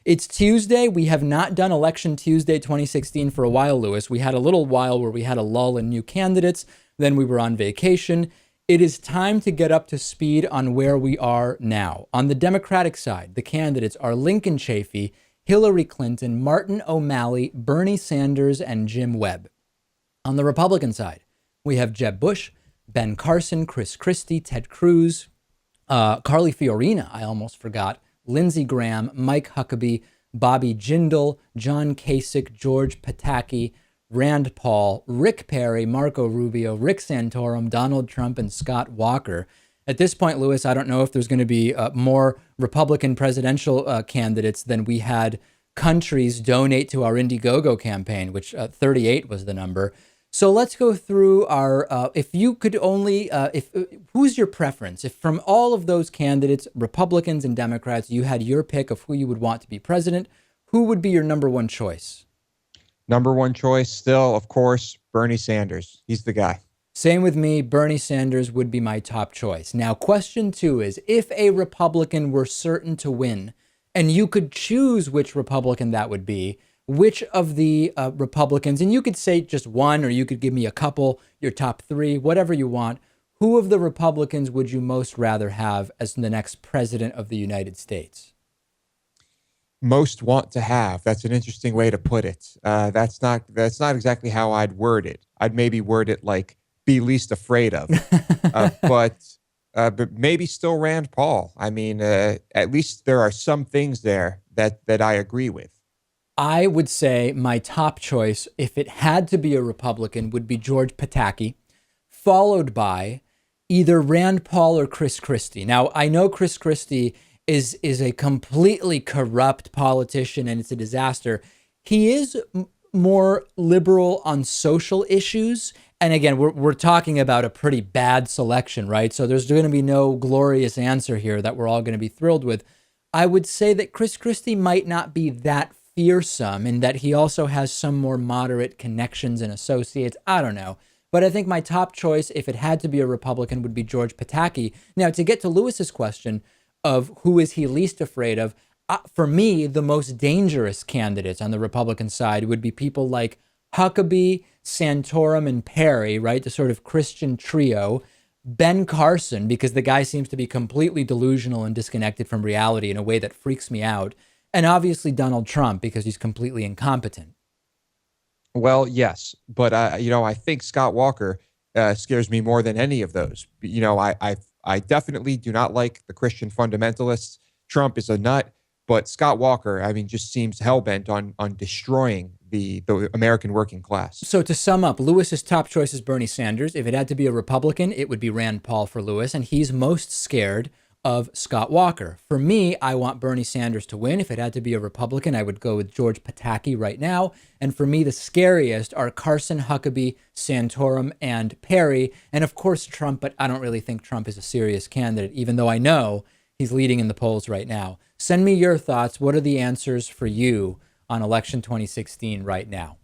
It's Tuesday. We have not done Election Tuesday 2016 for a while, Lewis. We had a little while where we had a lull in new candidates. Then we were on vacation. It is time to get up to speed on where we are now. On the Democratic side, the candidates are Lincoln Chafee, Hillary Clinton, Martin O'Malley, Bernie Sanders, and Jim Webb. On the Republican side, we have Jeb Bush, Ben Carson, Chris Christie, Ted Cruz, Carly Fiorina, I almost forgot, Lindsey Graham, Mike Huckabee, Bobby Jindal, John Kasich, George Pataki, Rand Paul, Rick Perry, Marco Rubio, Rick Santorum, Donald Trump, and Scott Walker. At this point, Lewis, I don't know if there's going to be more Republican presidential candidates than we had countries donate to our Indiegogo campaign, which 38 was the number. So let's go through our, if you could only, who's your preference? If from all of those candidates, Republicans and Democrats, you had your pick of who you would want to be president, who would be your number one choice? Number one choice still, of course, Bernie Sanders. He's the guy. Same with me. Bernie Sanders would be my top choice. Now, question 2 is, if a Republican were certain to win and you could choose which Republican that would be, which of the Republicans, and you could say just one, or you could give me a couple, your top 3, whatever you want, who of the Republicans would you most rather have as the next president of the United States? Most want to have. That's an interesting way to put it. That's not exactly how I'd word it. I'd maybe word it like be least afraid of, but maybe still Rand Paul. I mean, at least there are some things there that I agree with. I would say my top choice, if it had to be a Republican, would be George Pataki, followed by either Rand Paul or Chris Christie. Now, I know Chris Christie is a completely corrupt politician and it's a disaster. He is more liberal on social issues. And again, we're talking about a pretty bad selection, right? So there's going to be no glorious answer here that we're all going to be thrilled with. I would say that Chris Christie might not be that fearsome in that he also has some more moderate connections and associates. I don't know. But I think my top choice, if it had to be a Republican, would be George Pataki. Now, to get to Lewis's question of who is he least afraid of, for me, the most dangerous candidates on the Republican side would be people like Huckabee, Santorum, and Perry, right? The sort of Christian trio. Ben Carson, because the guy seems to be completely delusional and disconnected from reality in a way that freaks me out. And obviously Donald Trump, because he's completely incompetent. Well, yes, but I think Scott Walker scares me more than any of those. I definitely do not like the Christian fundamentalists. Trump is a nut, but Scott Walker, I mean, just seems hell-bent on destroying the American working class. So to sum up, Lewis's top choice is Bernie Sanders. If it had to be a Republican, it would be Rand Paul for Lewis, and he's most scared of Scott Walker. For me, I want Bernie Sanders to win. If it had to be a Republican, I would go with George Pataki right now. And for me, the scariest are Carson, Huckabee, Santorum, and Perry. And of course, Trump, but I don't really think Trump is a serious candidate, even though I know he's leading in the polls right now. Send me your thoughts. What are the answers for you on election 2016 right now?